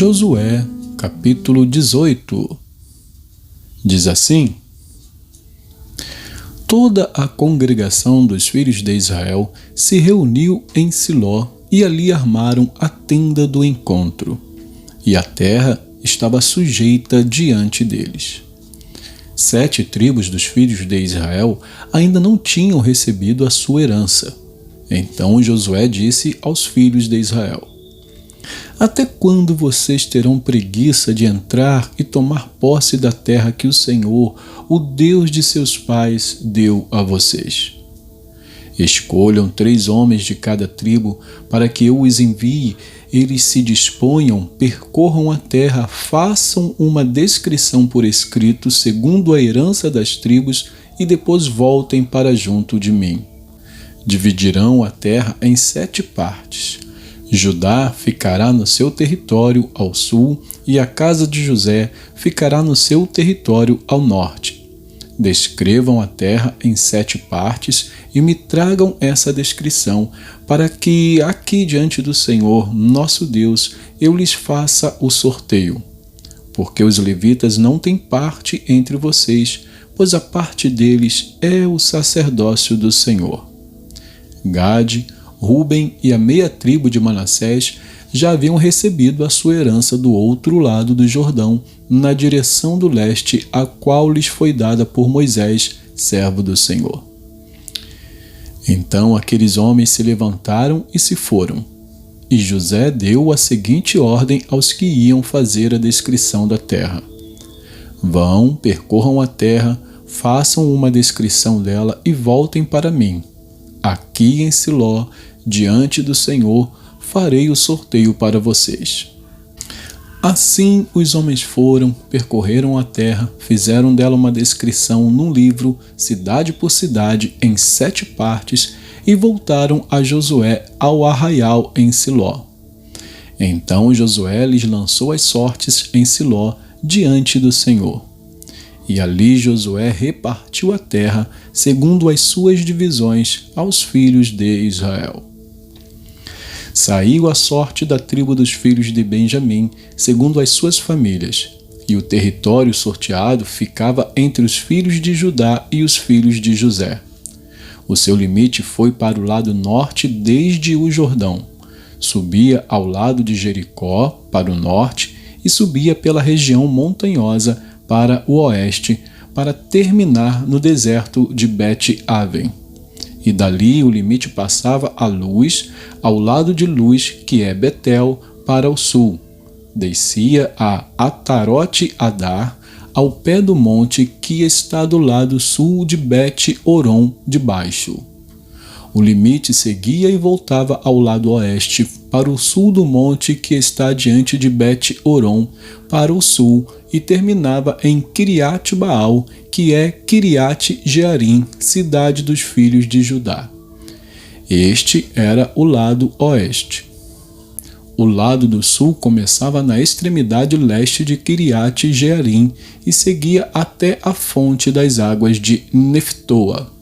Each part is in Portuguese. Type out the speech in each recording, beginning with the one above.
Josué, capítulo 18, diz assim: Toda a congregação dos filhos de Israel se reuniu em Siló e ali armaram a tenda do encontro, e a terra estava sujeita diante deles. 7 tribos dos filhos de Israel ainda não tinham recebido a sua herança. Então Josué disse aos filhos de Israel: Até quando vocês terão preguiça de entrar e tomar posse da terra que o Senhor, o Deus de seus pais, deu a vocês? Escolham 3 homens de cada tribo para que eu os envie. Eles se disponham, percorram a terra, façam uma descrição por escrito segundo a herança das tribos e depois voltem para junto de mim. Dividirão a terra em 7 partes. Judá ficará no seu território ao sul e a casa de José ficará no seu território ao norte. Descrevam a terra em 7 partes e me tragam essa descrição, para que aqui diante do Senhor, nosso Deus, eu lhes faça o sorteio. Porque os levitas não têm parte entre vocês, pois a parte deles é o sacerdócio do Senhor. Gade, Rúben e a meia tribo de Manassés já haviam recebido a sua herança do outro lado do Jordão, na direção do leste, a qual lhes foi dada por Moisés, servo do Senhor. Então aqueles homens se levantaram e se foram. E José deu a seguinte ordem aos que iam fazer a descrição da terra: Vão, percorram a terra, façam uma descrição dela e voltem para mim. Aqui em Siló, diante do Senhor, farei o sorteio para vocês. Assim os homens foram, percorreram a terra, fizeram dela uma descrição num livro, cidade por cidade, em 7 partes, e voltaram a Josué ao arraial em Siló. Então Josué lhes lançou as sortes em Siló, diante do Senhor. E ali Josué repartiu a terra, segundo as suas divisões, aos filhos de Israel. Saiu a sorte da tribo dos filhos de Benjamim, segundo as suas famílias, e o território sorteado ficava entre os filhos de Judá e os filhos de José. O seu limite foi para o lado norte desde o Jordão, subia ao lado de Jericó, para o norte, e subia pela região montanhosa para o oeste, para terminar no deserto de Bet-Aven. E dali o limite passava a Luz, ao lado de Luz, que é Betel, para o sul. Descia a Atarote-Adar, ao pé do monte que está do lado sul de Bet-Oron de baixo. O limite seguia e voltava ao lado oeste, para o sul do monte que está diante de Bet-Oron, para o sul, e terminava em Kiriat-Baal, que é Kiriat-Jearim, cidade dos filhos de Judá. Este era o lado oeste. O lado do sul começava na extremidade leste de Kiriat-Jearim e seguia até a fonte das águas de Neftoa.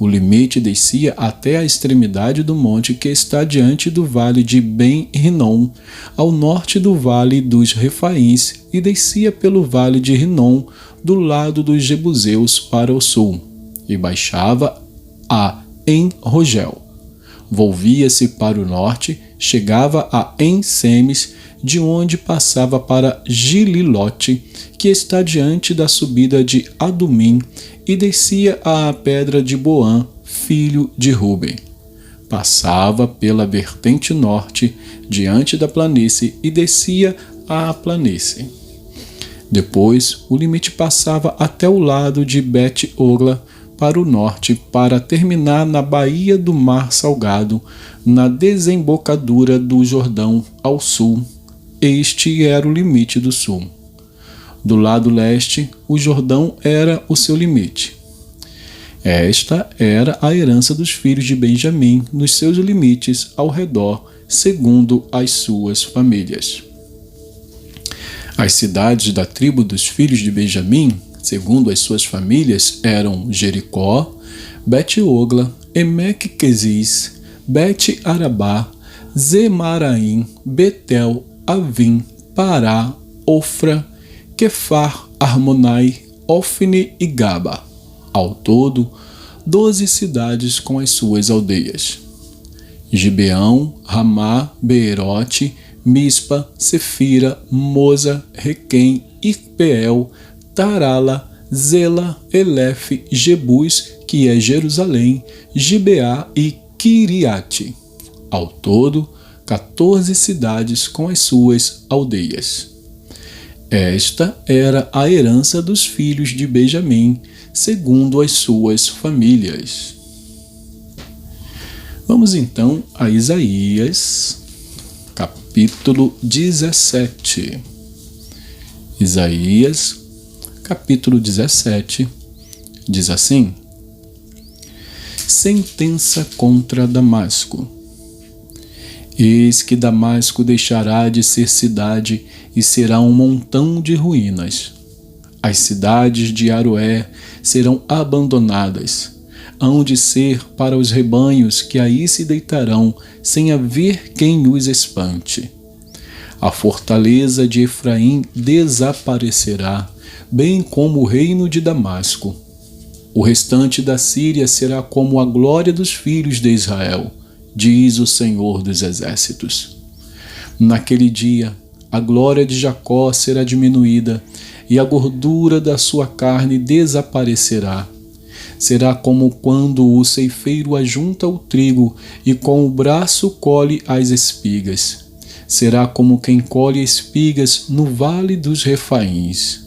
O limite descia até a extremidade do monte que está diante do vale de Ben-Rinom, ao norte do vale dos Refaíns, e descia pelo vale de Rinom, do lado dos Jebuseus para o sul, e baixava a En-Rogel. Volvia-se para o norte, chegava a En-Semes, de onde passava para Gililote, que está diante da subida de Adumim, e descia à pedra de Boã, filho de Ruben. Passava pela vertente norte, diante da planície, e descia à planície. Depois, o limite passava até o lado de Bet-Ogla, para o norte, para terminar na baía do Mar Salgado, na desembocadura do Jordão ao sul. Este era o limite do sul. Do lado leste, o Jordão era o seu limite. Esta era a herança dos filhos de Benjamim nos seus limites ao redor, segundo as suas famílias. As cidades da tribo dos filhos de Benjamim, segundo as suas famílias, eram Jericó, Bet-Ogla, Emek-Quezis, Bet-Arabá, Zemaraim, Betel, Avim, Pará, Ofra, Quefar, Armonai, Ofne e Gaba. Ao todo, 12 cidades com as suas aldeias. Gibeão, Ramá, Beerote, Mispa, Sefira, Moza, Requém, Irpeel, Tarala, Zela, Elefe, Jebus, que é Jerusalém, Gibeá e Quiriate. Ao todo, 14 cidades com as suas aldeias. Esta era a herança dos filhos de Benjamim, segundo as suas famílias. Vamos então a Isaías, capítulo 17. Isaías, capítulo 17, diz assim: Sentença contra Damasco. Eis que Damasco deixará de ser cidade e será um montão de ruínas. As cidades de Aroé serão abandonadas, hão de ser para os rebanhos que aí se deitarão, sem haver quem os espante. A fortaleza de Efraim desaparecerá, bem como o reino de Damasco. O restante da Síria será como a glória dos filhos de Israel, diz o Senhor dos Exércitos. Naquele dia, a glória de Jacó será diminuída, e a gordura da sua carne desaparecerá. Será como quando o ceifeiro ajunta o trigo e com o braço colhe as espigas. Será como quem colhe espigas no vale dos Refaíns.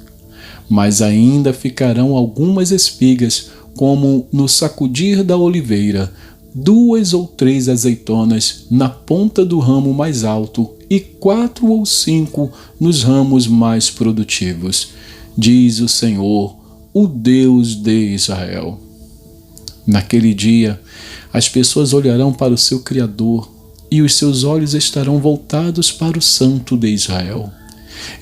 Mas ainda ficarão algumas espigas, como no sacudir da oliveira, 2 ou 3 azeitonas na ponta do ramo mais alto e 4 ou 5 nos ramos mais produtivos, diz o Senhor, o Deus de Israel. Naquele dia, as pessoas olharão para o seu Criador e os seus olhos estarão voltados para o Santo de Israel.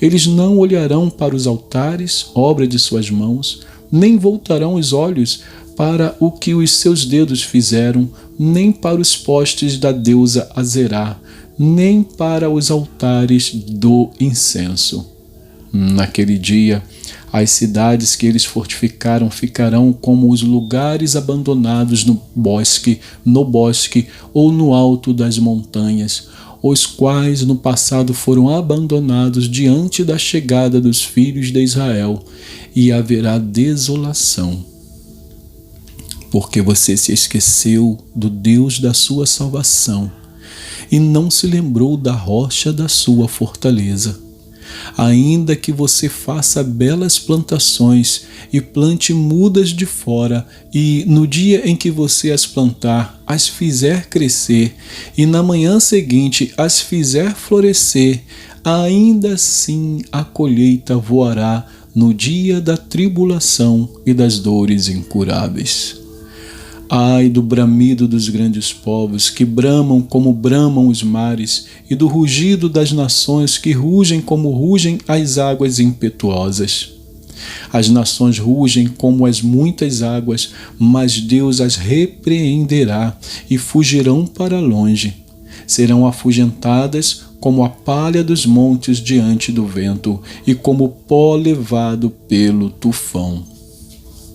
Eles não olharão para os altares, obra de suas mãos, nem voltarão os olhos para o que os seus dedos fizeram, nem para os postes da deusa Azerá, nem para os altares do incenso. Naquele dia, as cidades que eles fortificaram ficarão como os lugares abandonados no bosque ou no alto das montanhas, os quais no passado foram abandonados diante da chegada dos filhos de Israel, e haverá desolação. Porque você se esqueceu do Deus da sua salvação e não se lembrou da rocha da sua fortaleza. Ainda que você faça belas plantações e plante mudas de fora, e no dia em que você as plantar, as fizer crescer, e na manhã seguinte as fizer florescer, ainda assim a colheita voará no dia da tribulação e das dores incuráveis. Ai do bramido dos grandes povos, que bramam como bramam os mares, e do rugido das nações, que rugem como rugem as águas impetuosas. As nações rugem como as muitas águas, mas Deus as repreenderá, e fugirão para longe. Serão afugentadas como a palha dos montes diante do vento, e como pó levado pelo tufão.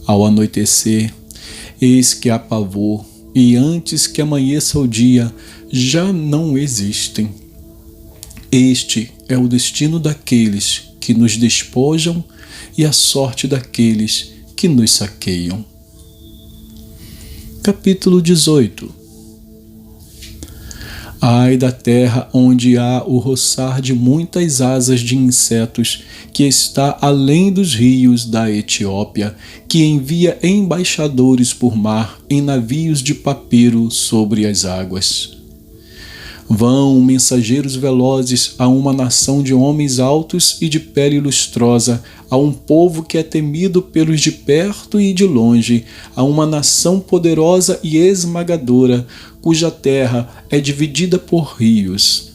Ao anoitecer, eis que há pavor, e antes que amanheça o dia, já não existem. Este é o destino daqueles que nos despojam e a sorte daqueles que nos saqueiam. Capítulo 18. Ai da terra onde há o roçar de muitas asas de insetos, que está além dos rios da Etiópia, que envia embaixadores por mar em navios de papiro sobre as águas. Vão mensageiros velozes a uma nação de homens altos e de pele lustrosa, a um povo que é temido pelos de perto e de longe, a uma nação poderosa e esmagadora, cuja terra é dividida por rios.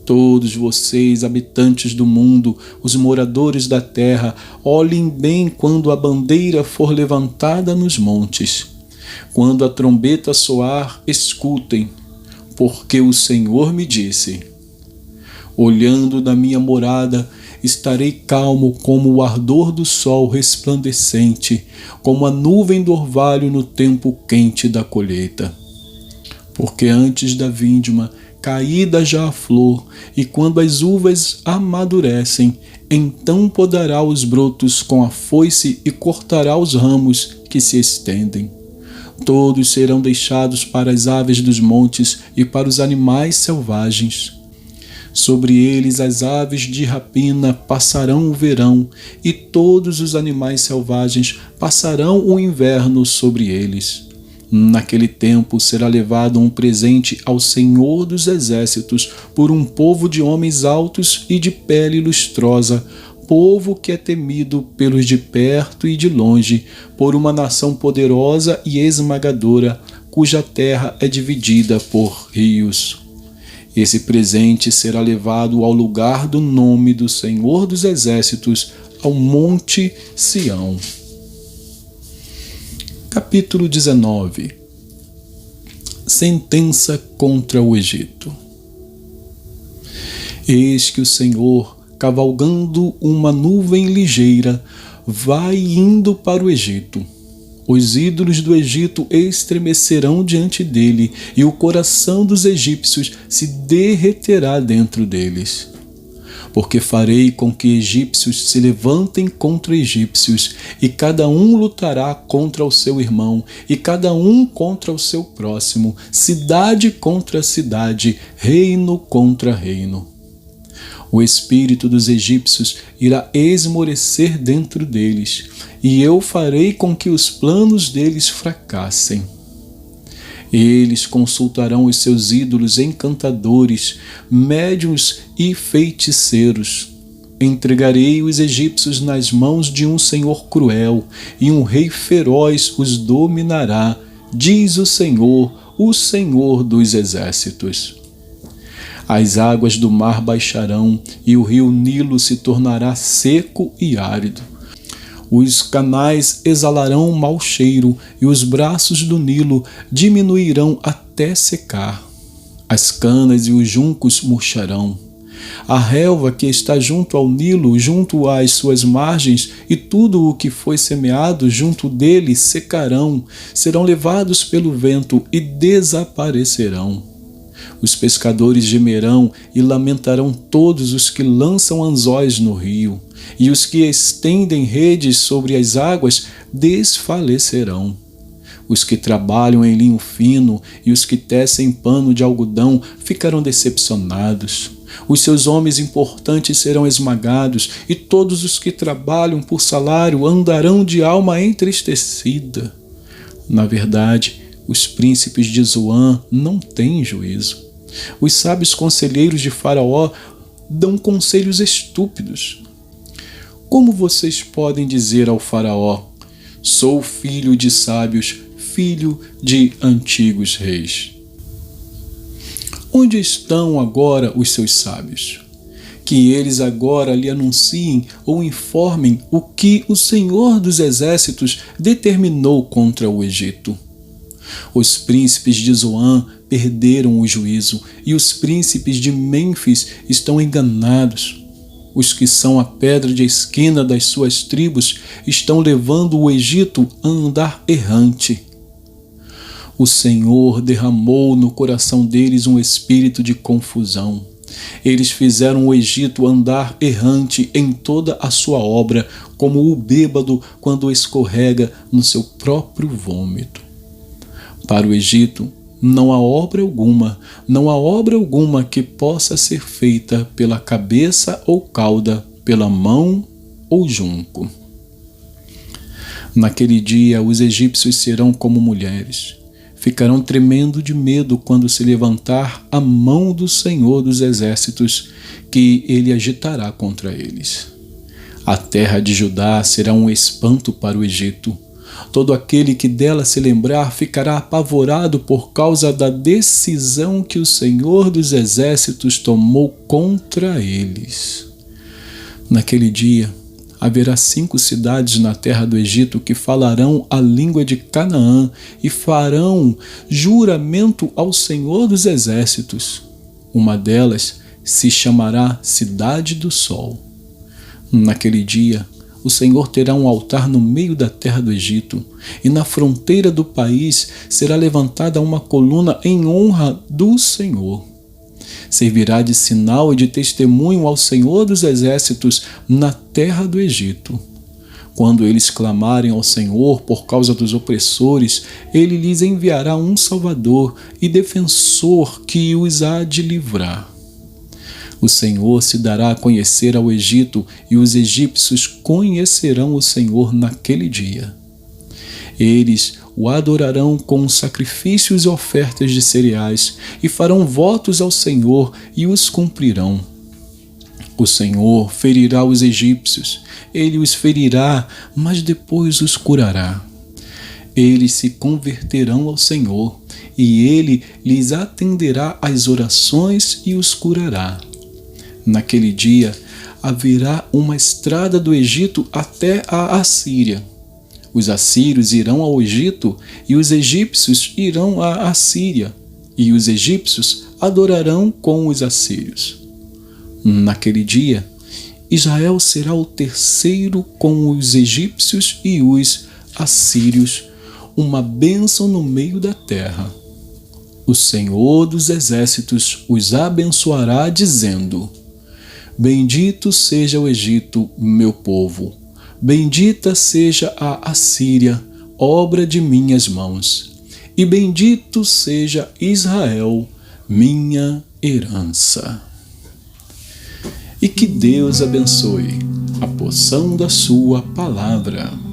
Todos vocês, habitantes do mundo, os moradores da terra, olhem bem quando a bandeira for levantada nos montes. Quando a trombeta soar, escutem, porque o Senhor me disse: Olhando da minha morada, estarei calmo como o ardor do sol resplandecente, como a nuvem do orvalho no tempo quente da colheita. Porque antes da vindima, caída já a flor, e quando as uvas amadurecem, então podará os brotos com a foice e cortará os ramos que se estendem. Todos serão deixados para as aves dos montes e para os animais selvagens. Sobre eles as aves de rapina passarão o verão, e todos os animais selvagens passarão o inverno sobre eles. Naquele tempo será levado um presente ao Senhor dos Exércitos por um povo de homens altos e de pele lustrosa, povo que é temido pelos de perto e de longe, por uma nação poderosa e esmagadora, cuja terra é dividida por rios. Esse presente será levado ao lugar do nome do Senhor dos Exércitos, ao Monte Sião. Capítulo 19. Sentença contra o Egito. Eis que o Senhor, cavalgando uma nuvem ligeira, vai indo para o Egito. Os ídolos do Egito estremecerão diante dele, e o coração dos egípcios se derreterá dentro deles. Porque farei com que egípcios se levantem contra egípcios, e cada um lutará contra o seu irmão, e cada um contra o seu próximo, cidade contra cidade, reino contra reino. O espírito dos egípcios irá esmorecer dentro deles, e eu farei com que os planos deles fracassem. Eles consultarão os seus ídolos encantadores, médiuns e feiticeiros. Entregarei os egípcios nas mãos de um senhor cruel, e um rei feroz os dominará, diz o Senhor dos Exércitos. As águas do mar baixarão, e o rio Nilo se tornará seco e árido. Os canais exalarão mau cheiro, e os braços do Nilo diminuirão até secar. As canas e os juncos murcharão. A relva que está junto ao Nilo, junto às suas margens, e tudo o que foi semeado junto dele secarão, serão levados pelo vento e desaparecerão. Os pescadores gemerão e lamentarão todos os que lançam anzóis no rio, e os que estendem redes sobre as águas desfalecerão. Os que trabalham em linho fino e os que tecem pano de algodão ficarão decepcionados. Os seus homens importantes serão esmagados, e todos os que trabalham por salário andarão de alma entristecida. Na verdade, os príncipes de Zoan não têm juízo. Os sábios conselheiros de Faraó dão conselhos estúpidos. Como vocês podem dizer ao Faraó: sou filho de sábios, filho de antigos reis? Onde estão agora os seus sábios? Que eles agora lhe anunciem ou informem o que o Senhor dos Exércitos determinou contra o Egito. Os príncipes de Zoan perderam o juízo, e os príncipes de Mênfis estão enganados. Os que são a pedra de esquina das suas tribos estão levando o Egito a andar errante. O Senhor derramou no coração deles um espírito de confusão. Eles fizeram o Egito andar errante em toda a sua obra, como o bêbado quando escorrega no seu próprio vômito. Para o Egito, não há obra alguma que possa ser feita pela cabeça ou cauda, pela mão ou junco. Naquele dia, os egípcios serão como mulheres. Ficarão tremendo de medo quando se levantar a mão do Senhor dos Exércitos, que ele agitará contra eles. A terra de Judá será um espanto para o Egito. Todo aquele que dela se lembrar ficará apavorado por causa da decisão que o Senhor dos Exércitos tomou contra eles. Naquele dia, haverá 5 cidades na terra do Egito que falarão a língua de Canaã e farão juramento ao Senhor dos Exércitos. Uma delas se chamará Cidade do Sol. Naquele dia, o Senhor terá um altar no meio da terra do Egito, e na fronteira do país será levantada uma coluna em honra do Senhor. Servirá de sinal e de testemunho ao Senhor dos Exércitos na terra do Egito. Quando eles clamarem ao Senhor por causa dos opressores, ele lhes enviará um Salvador e defensor que os há de livrar. O Senhor se dará a conhecer ao Egito, e os egípcios conhecerão o Senhor naquele dia. Eles o adorarão com sacrifícios e ofertas de cereais, e farão votos ao Senhor e os cumprirão. O Senhor ferirá os egípcios, ele os ferirá, mas depois os curará. Eles se converterão ao Senhor, e ele lhes atenderá às orações e os curará. Naquele dia haverá uma estrada do Egito até a Assíria. Os assírios irão ao Egito e os egípcios irão à Assíria, e os egípcios adorarão com os assírios. Naquele dia, Israel será o terceiro com os egípcios e os assírios, uma bênção no meio da terra. O Senhor dos Exércitos os abençoará, dizendo: Bendito seja o Egito, meu povo. Bendita seja a Assíria, obra de minhas mãos. E bendito seja Israel, minha herança. E que Deus abençoe a porção da sua palavra.